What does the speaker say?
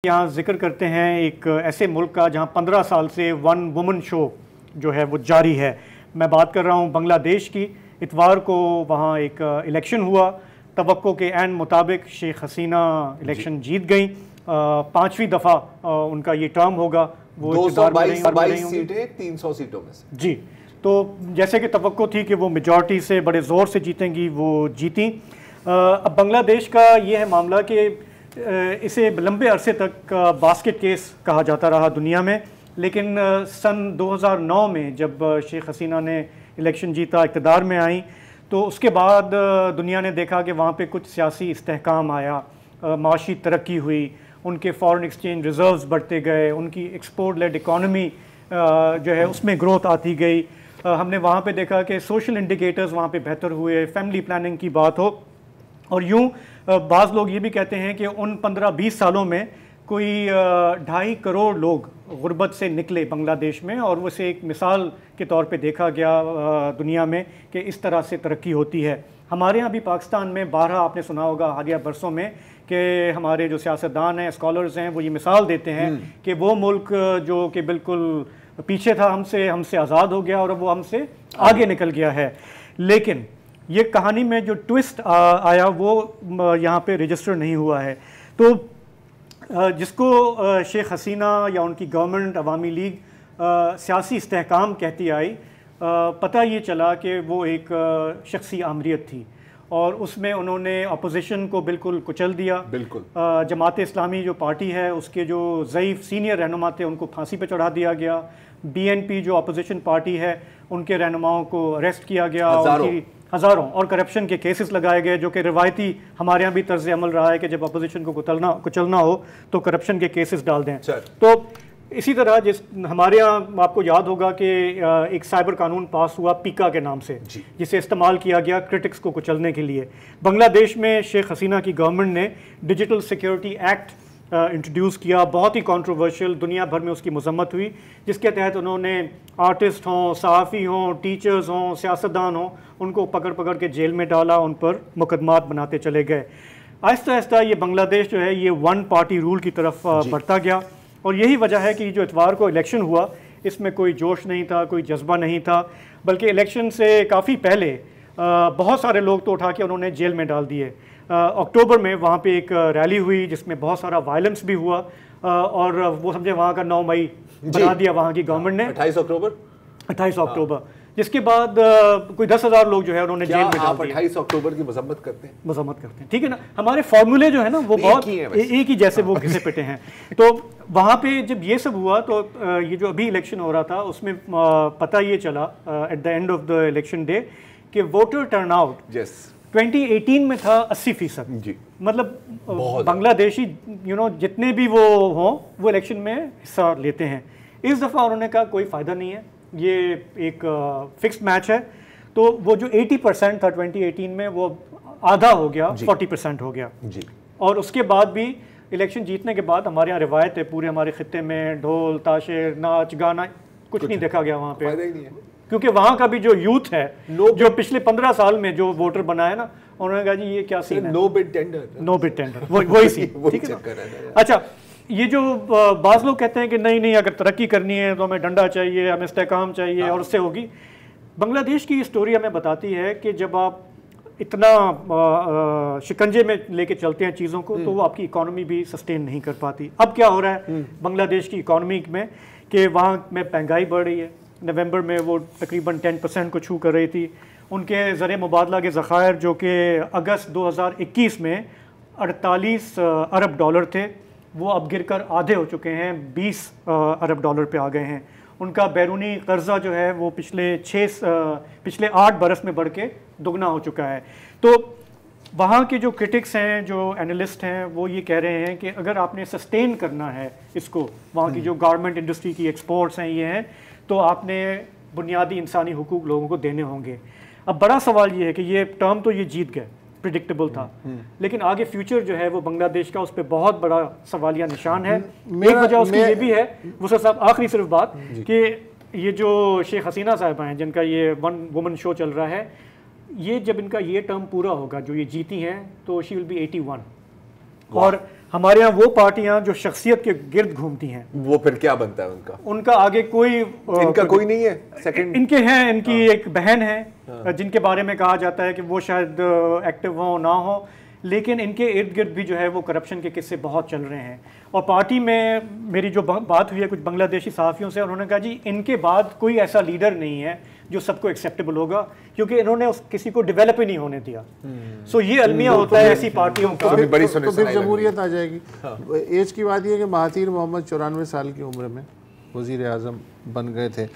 یہاں ذکر کرتے ہیں ایک ایسے ملک کا جہاں 15 سال سے ون وومن شو جو ہے وہ جاری ہے. میں بات کر رہا ہوں بنگلہ دیش کی. اتوار کو وہاں ایک الیکشن ہوا. توقع کے عین مطابق شیخ حسینہ الیکشن جیت گئیں. 5ویں دفعہ ان کا یہ ٹرم ہوگا. وہ 222 سیٹیں 300 سیٹوں میں سے. جی, تو جیسے کہ توقع تھی کہ وہ میجورٹی سے بڑے زور سے جیتیں گی, وہ جیتیں. اب بنگلہ دیش کا یہ ہے معاملہ کہ اسے لمبے عرصے تک باسکٹ کیس کہا جاتا رہا دنیا میں, لیکن سن 2009 میں جب شیخ حسینہ نے الیکشن جیتا, اقتدار میں آئیں, تو اس کے بعد دنیا نے دیکھا کہ وہاں پہ کچھ سیاسی استحکام آیا, معاشی ترقی ہوئی, ان کے فارن ایکسچینج ریزروز بڑھتے گئے, ان کی ایکسپورٹ لیڈ اکانومی جو ہے اس میں گروتھ آتی گئی. ہم نے وہاں پہ دیکھا کہ سوشل انڈیکیٹرز وہاں پہ بہتر ہوئے, فیملی پلاننگ کی بات ہو. اور یوں بعض لوگ یہ بھی کہتے ہیں کہ ان 15-20 سالوں میں کوئی 2.5 کروڑ لوگ غربت سے نکلے بنگلہ دیش میں, اور اسے ایک مثال کے طور پہ دیکھا گیا دنیا میں کہ اس طرح سے ترقی ہوتی ہے. ہمارے یہاں بھی پاکستان میں بارہا آپ نے سنا ہوگا حالیہ برسوں میں کہ ہمارے جو سیاستدان ہیں, اسکالرز ہیں, وہ یہ مثال دیتے ہیں کہ وہ ملک جو کہ بالکل پیچھے تھا ہم سے آزاد ہو گیا اور اب وہ ہم سے آگے نکل گیا ہے. لیکن یہ کہانی میں جو ٹوسٹ آیا وہ یہاں پہ رجسٹر نہیں ہوا ہے. تو جس کو شیخ حسینہ یا ان کی گورنمنٹ عوامی لیگ سیاسی استحکام کہتی آئی, پتہ یہ چلا کہ وہ ایک شخصی آمریت تھی, اور اس میں انہوں نے اپوزیشن کو بالکل کچل دیا. جماعت اسلامی جو پارٹی ہے اس کے جو ضعیف سینئر رہنما تھے ان کو پھانسی پہ چڑھا دیا گیا. BNP جو اپوزیشن پارٹی ہے ان کے رہنماؤں کو اریسٹ کیا گیا, ہزاروں, اور کرپشن کے کیسز لگائے گئے, جو کہ روایتی ہمارے یہاں بھی طرز عمل رہا ہے کہ جب اپوزیشن کو کچلنا ہو تو کرپشن کے کیسز ڈال دیں. تو اسی طرح ہمارے یہاں آپ کو یاد ہوگا کہ ایک سائبر قانون پاس ہوا پیکا کے نام سے, جسے استعمال کیا گیا کرٹکس کو کچلنے کے لیے. بنگلہ دیش میں شیخ حسینہ کی گورنمنٹ نے ڈیجیٹل سیکیورٹی ایکٹ انٹروڈیوس کیا, بہت ہی کنٹروورشل, دنیا بھر میں اس کی مذمت ہوئی, جس کے تحت انہوں نے آرٹسٹ ہوں, صحافی ہوں, ٹیچرز ہوں, سیاستدان ہوں, ان کو پکڑ کے جیل میں ڈالا, ان پر مقدمات بناتے چلے گئے. آہستہ آہستہ یہ بنگلہ دیش جو ہے یہ ون پارٹی رول کی طرف بڑھتا گیا, اور یہی وجہ ہے کہ جو اتوار کو الیکشن ہوا اس میں کوئی جوش نہیں تھا, کوئی جذبہ نہیں تھا, بلکہ الیکشن سے کافی پہلے بہت سارے لوگ تو اٹھا کے انہوں نے جیل میں ڈال دیے. اکتوبر میں وہاں پہ ایک ریلی ہوئی جس میں بہت سارا وائلنس بھی ہوا, اور وہ سمجھے وہاں کا 9 مئی بنا دیا وہاں کی گورنمنٹ نے, 28 اکتوبر, جس کے بعد کوئی 10,000 لوگ جو ہے انہوں نے جیل میں ڈال دیا. 28 اکتوبر کی مذمت کرتے ہیں, ٹھیک ہے نا. ہمارے فارمولے جو ہے نا وہ بہت ایک ہی جیسے وہ گھسے پٹے ہیں. تو وہاں پہ جب یہ سب ہوا تو یہ جو ابھی الیکشن ہو رہا تھا اس میں پتہ یہ چلا at the end of the election day کہ ووٹر ٹرن آؤٹ 2018 میں تھا 80%. مطلب بنگلہ دیشی جتنے بھی وہ ہوں وہ الیکشن میں حصہ لیتے ہیں. اس دفعہ انہوں نے کہا کوئی فائدہ نہیں ہے, یہ ایک فکسڈ میچ ہے. تو وہ جو 80% تھا 2018 میں وہ آدھا ہو گیا, 40% ہو گیا. اور اس کے بعد بھی الیکشن جیتنے کے بعد ہمارے یہاں روایت ہے پورے ہمارے خطے میں ڈھول تاشے ناچ گانا کچھ نہیں دیکھا گیا وہاں پہ, کیونکہ وہاں کا بھی جو یوتھ ہے جو پچھلے 15 سال میں جو ووٹر بنا ہے نا, انہوں نے کہا جی یہ کیا سین ہے, نو بٹ ٹینڈر, وہی سین. ٹھیک ہے. اچھا, یہ جو بعض لوگ کہتے ہیں کہ نہیں اگر ترقی کرنی ہے تو ہمیں ڈنڈا چاہیے, ہمیں استحکام چاہیے اور اس سے ہوگی. بنگلہ دیش کی اسٹوری ہمیں بتاتی ہے کہ جب آپ اتنا شکنجے میں لے کے چلتے ہیں چیزوں کو تو وہ آپ کی اکانومی بھی سسٹین نہیں کر پاتی. اب کیا ہو رہا ہے بنگلہ دیش کی اکانومی میں کہ وہاں میں مہنگائی بڑھ رہی ہے. نومبر میں وہ تقریباً 10% کو چھو کر رہی تھی. ان کے زر مبادلہ کے ذخائر جو کہ اگست 2021 میں 48 ارب ڈالر تھے وہ اب گر کر آدھے ہو چکے ہیں, 20 ارب ڈالر پہ آ گئے ہیں. ان کا بیرونی قرضہ جو ہے وہ پچھلے 8 برس میں بڑھ کے دگنا ہو چکا ہے. تو وہاں کے جو کرٹکس ہیں, جو اینالسٹ ہیں, وہ یہ کہہ رہے ہیں کہ اگر آپ نے سسٹین کرنا ہے اس کو, وہاں کی جو گارمنٹ انڈسٹری کی ایکسپورٹس ہیں یہ ہیں, تو آپ نے بنیادی انسانی حقوق لوگوں کو دینے ہوں گے. اب بڑا سوال یہ ہے کہ یہ ٹرم تو یہ جیت گئے, پریڈکٹیبل تھا, لیکن آگے فیوچر جو ہے وہ بنگلہ دیش کا اس پہ بہت بڑا سوالیہ نشان ہے. ایک وجہ اس کی یہ بھی ہے وسعت صاحب, آخری صرف بات, کہ یہ جو شیخ حسینہ صاحبہ ہیں جن کا یہ ون وومن شو چل رہا ہے, یہ جب ان کا یہ ٹرم پورا ہوگا جو یہ جیتی ہیں تو شی ول بی 81. اور ہمارے ہاں وہ پارٹیاں جو شخصیت کے گرد گھومتی ہیں، وہ پھر کیا بنتا ہے ان کا آگے کوئی ان کا کوئی نہیں ہے سیکنڈ ان کے ہیں، ان کی ایک بہن ہے جن کے بارے میں کہا جاتا ہے کہ وہ شاید ایکٹیو ہوں نہ ہوں، لیکن ان کے ارد گرد بھی جو ہے وہ کرپشن کے قصے بہت چل رہے ہیں. اور پارٹی میں میری جو بات ہوئی ہے کچھ بنگلہ دیشی صحافیوں سے، انہوں نے کہا جی ان کے بعد کوئی ایسا لیڈر نہیں ہے جو سب کو ایکسیپٹیبل ہوگا، کیونکہ انہوں نے کسی کو ڈیولپ ہی نہیں ہونے دیا. سو یہ المیہ ہوتا ہے ایسی پارٹیوں کا. تو پھر جمہوریت آ جائے گی. ایج کی بات یہ ہے کہ مہاتیر محمد 94 سال کی عمر میں وزیر اعظم بن گئے تھے.